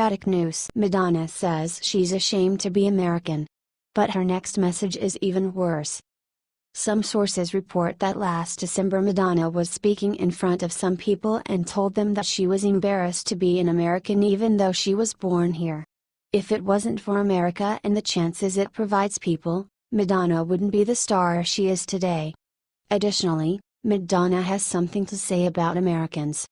dramatic news. Madonna says she's ashamed to be American. But her next message is even worse. Some sources report that last December Madonna was speaking in front of some people and told them that she was embarrassed to be an American even though she was born here. If it wasn't for America and the chances it provides people, Madonna wouldn't be the star she is today. Additionally, Madonna has something to say about Americans.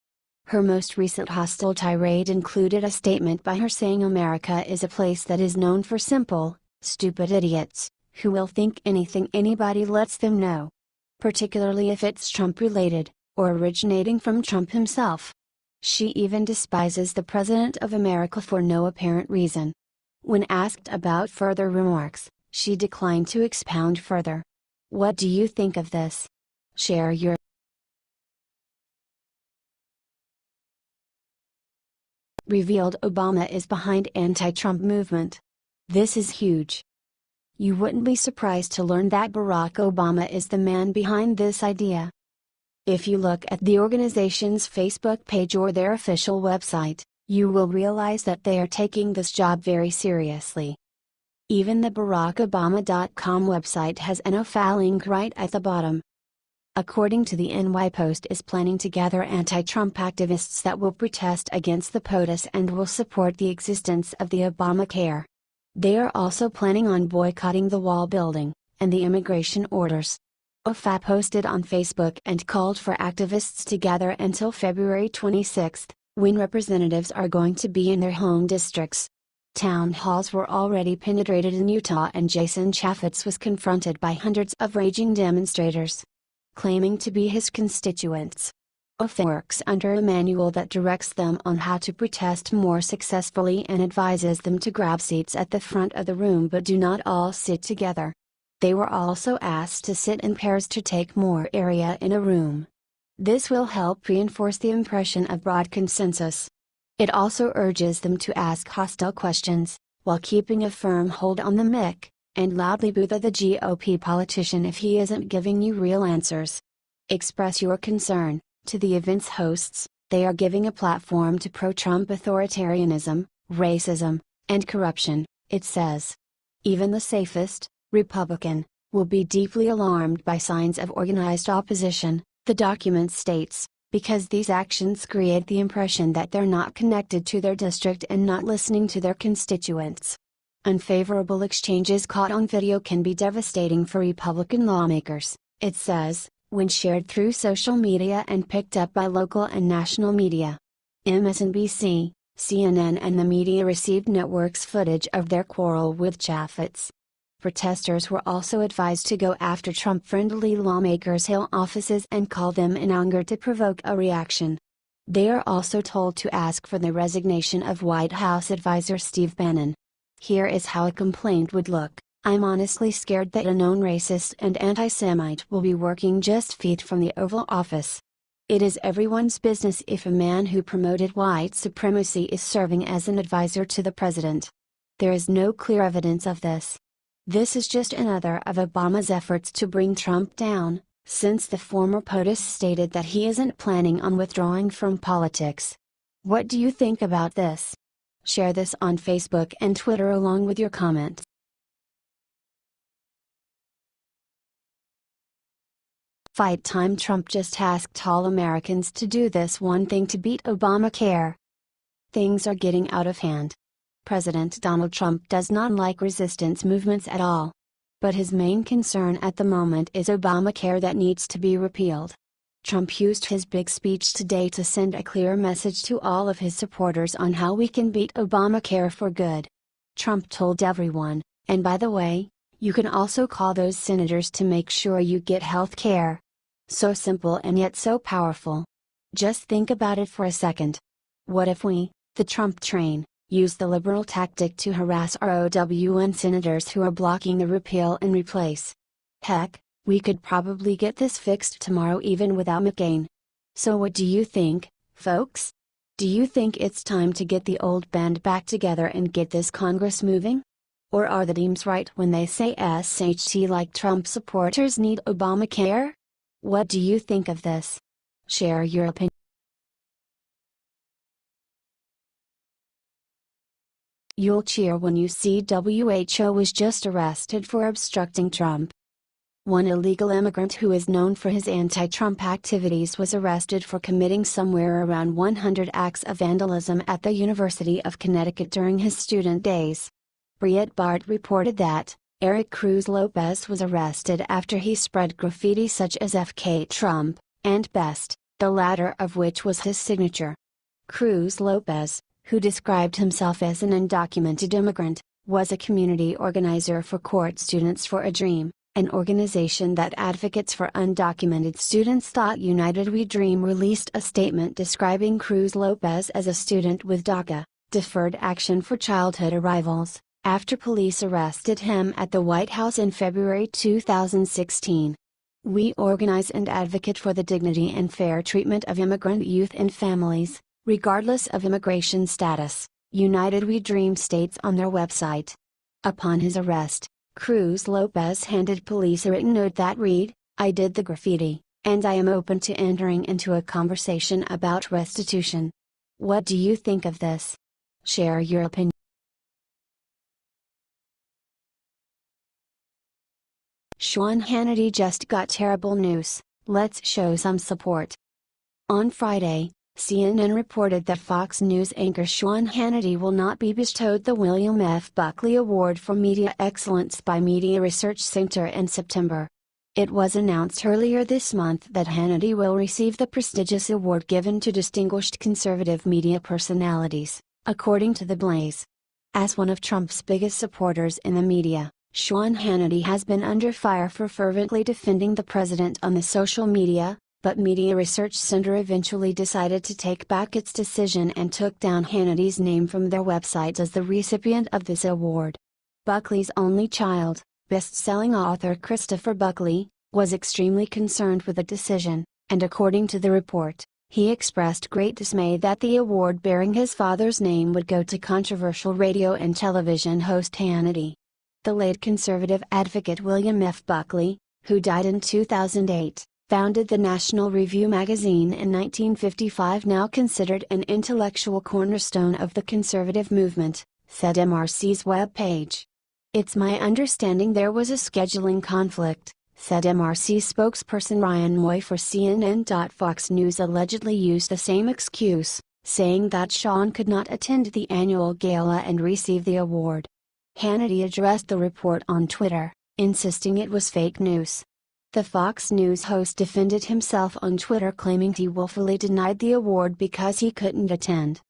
Her most recent hostile tirade included a statement by her saying America is a place that is known for simple, stupid idiots, who will think anything anybody lets them know. Particularly if it's Trump-related, or originating from Trump himself. She even despises the President of America for no apparent reason. When asked about further remarks, she declined to expound further. What do you think of this? Share your revealed Obama is behind anti-Trump movement. This is huge. You wouldn't be surprised to learn that Barack Obama is the man behind this idea. If you look at the organization's Facebook page or their official website, you will realize that they are taking this job very seriously. Even the BarackObama.com website has an OFA link right at the bottom. According to the NY Post, is planning to gather anti-Trump activists that will protest against the POTUS and will support the existence of the Obamacare. They are also planning on boycotting the wall building, and the immigration orders. OFA posted on Facebook and called for activists to gather until February 26, when representatives are going to be in their home districts. Town halls were already penetrated in Utah and Jason Chaffetz was confronted by hundreds of raging demonstrators, claiming to be his constituents. OFA works under a manual that directs them on how to protest more successfully and advises them to grab seats at the front of the room but do not all sit together. They were also asked to sit in pairs to take more area in a room. This will help reinforce the impression of broad consensus. It also urges them to ask hostile questions, while keeping a firm hold on the mic, and loudly boo the GOP politician if he isn't giving you real answers. Express your concern. To the event's hosts, they are giving a platform to pro-Trump authoritarianism, racism, and corruption, it says. Even the safest, Republican, will be deeply alarmed by signs of organized opposition, the document states, because these actions create the impression that they're not connected to their district and not listening to their constituents. Unfavorable exchanges caught on video can be devastating for Republican lawmakers, it says, when shared through social media and picked up by local and national media. MSNBC, CNN and the media received networks footage of their quarrel with Chaffetz. Protesters were also advised to go after Trump-friendly lawmakers' Hill offices and call them in anger to provoke a reaction. They are also told to ask for the resignation of White House advisor Steve Bannon. Here is how a complaint would look. I'm honestly scared that a known racist and anti-Semite will be working just feet from the Oval Office. It is everyone's business if a man who promoted white supremacy is serving as an advisor to the president. There is no clear evidence of this. This is just another of Obama's efforts to bring Trump down, since the former POTUS stated that he isn't planning on withdrawing from politics. What do you think about this? Share this on Facebook and Twitter along with your comments. Fight time. Trump just asked all Americans to do this one thing to beat Obamacare. Things are getting out of hand. President Donald Trump does not like resistance movements at all. But his main concern at the moment is Obamacare that needs to be repealed. Trump used his big speech today to send a clear message to all of his supporters on how we can beat Obamacare for good. Trump told everyone, and by the way, you can also call those senators to make sure you get health care. So simple and yet so powerful. Just think about it for a second. What if we, the Trump train, use the liberal tactic to harass ROWN senators who are blocking the repeal and replace? Heck, we could probably get this fixed tomorrow even without McCain. So what do you think, folks? Do you think it's time to get the old band back together and get this Congress moving? Or are the Dems right when they say SHT like Trump supporters need Obamacare? What do you think of this? Share your opinion. You'll cheer when you see WHO was just arrested for obstructing Trump. One illegal immigrant who is known for his anti-Trump activities was arrested for committing somewhere around 100 acts of vandalism at the University of Connecticut during his student days. Breitbart reported that Eric Cruz Lopez was arrested after he spread graffiti such as FK Trump and Best, the latter of which was his signature. Cruz Lopez, who described himself as an undocumented immigrant, was a community organizer for Court Students for a Dream, an organization that advocates for undocumented students. United We Dream released a statement describing Cruz Lopez as a student with DACA, Deferred Action for Childhood Arrivals, after police arrested him at the White House in February 2016. We organize and advocate for the dignity and fair treatment of immigrant youth and families, regardless of immigration status, United We Dream states on their website. Upon his arrest, Cruz Lopez handed police a written note that read, "I did the graffiti, and I am open to entering into a conversation about restitution." What do you think of this? Share your opinion. Sean Hannity just got terrible news, let's show some support. On Friday, CNN reported that Fox News anchor Sean Hannity will not be bestowed the William F. Buckley Award for Media Excellence by Media Research Center in September. It was announced earlier this month that Hannity will receive the prestigious award given to distinguished conservative media personalities, according to The Blaze. As one of Trump's biggest supporters in the media, Sean Hannity has been under fire for fervently defending the president on the social media, but Media Research Center eventually decided to take back its decision and took down Hannity's name from their website as the recipient of this award. Buckley's only child, best-selling author Christopher Buckley, was extremely concerned with the decision, and according to the report, he expressed great dismay that the award bearing his father's name would go to controversial radio and television host Hannity. The late conservative advocate William F. Buckley, who died in 2008, founded the National Review magazine in 1955, now considered an intellectual cornerstone of the conservative movement, said MRC's web page. "It's my understanding there was a scheduling conflict," said MRC spokesperson Ryan Moy for CNN. Fox News allegedly used the same excuse, saying that Sean could not attend the annual gala and receive the award. Hannity addressed the report on Twitter, insisting it was fake news. The Fox News host defended himself on Twitter, claiming he willfully denied the award because he couldn't attend.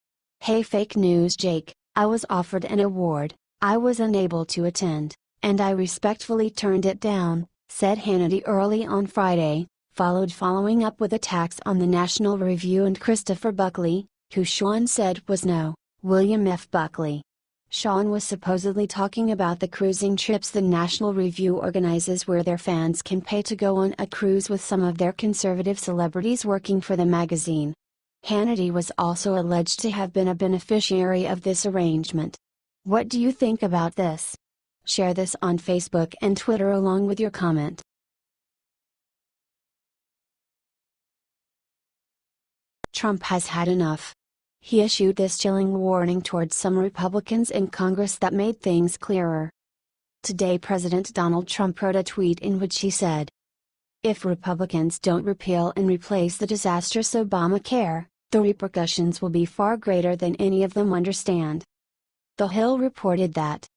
"Hey, fake news Jake, I was offered an award, I was unable to attend, and I respectfully turned it down," said Hannity early on Friday, following up with attacks on the National Review and Christopher Buckley, who Sean said was no William F. Buckley. Sean was supposedly talking about the cruising trips the National Review organizes, where their fans can pay to go on a cruise with some of their conservative celebrities working for the magazine. Hannity was also alleged to have been a beneficiary of this arrangement. What do you think about this? Share this on Facebook and Twitter along with your comment. Trump has had enough. He issued this chilling warning towards some Republicans in Congress that made things clearer. Today President Donald Trump wrote a tweet in which he said, "If Republicans don't repeal and replace the disastrous Obamacare, the repercussions will be far greater than any of them understand." The Hill reported that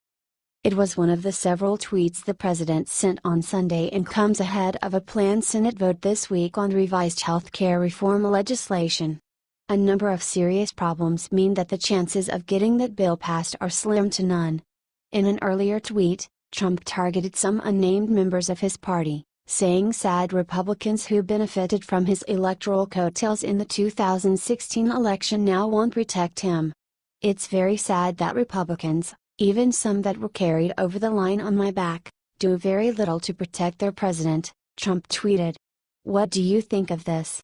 it was one of the several tweets the president sent on Sunday and comes ahead of a planned Senate vote this week on revised health care reform legislation. A number of serious problems mean that the chances of getting that bill passed are slim to none. In an earlier tweet, Trump targeted some unnamed members of his party, saying sad Republicans who benefited from his electoral coattails in the 2016 election now won't protect him. "It's very sad that Republicans, even some that were carried over the line on my back, do very little to protect their president," Trump tweeted. What do you think of this?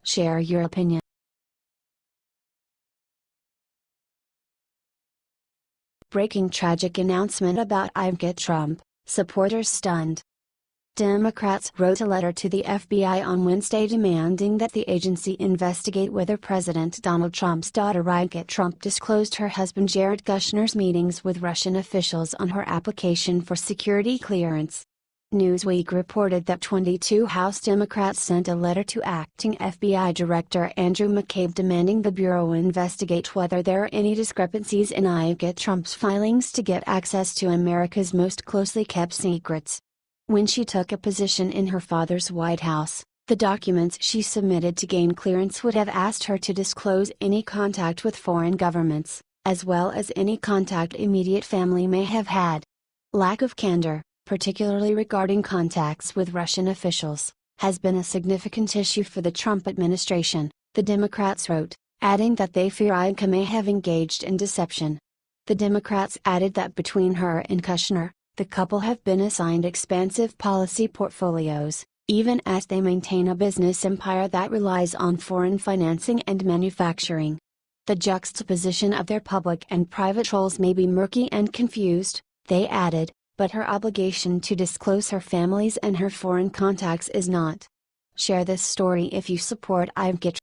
Share your opinion. Breaking tragic announcement about Ivanka Trump, supporters stunned. Democrats wrote a letter to the FBI on Wednesday demanding that the agency investigate whether President Donald Trump's daughter Ivanka Trump disclosed her husband Jared Kushner's meetings with Russian officials on her application for security clearance. Newsweek reported that 22 House Democrats sent a letter to acting FBI Director Andrew McCabe demanding the Bureau investigate whether there are any discrepancies in Ivanka Trump's filings to get access to America's most closely kept secrets. When she took a position in her father's White House, the documents she submitted to gain clearance would have asked her to disclose any contact with foreign governments, as well as any contact immediate family may have had. Lack of candor, particularly regarding contacts with Russian officials, has been a significant issue for the Trump administration, the Democrats wrote, adding that they fear Ivanka may have engaged in deception. The Democrats added that between her and Kushner, the couple have been assigned expansive policy portfolios, even as they maintain a business empire that relies on foreign financing and manufacturing. The juxtaposition of their public and private roles may be murky and confused, they added, but her obligation to disclose her family's and her foreign contacts is not. Share this story if you support Ivanka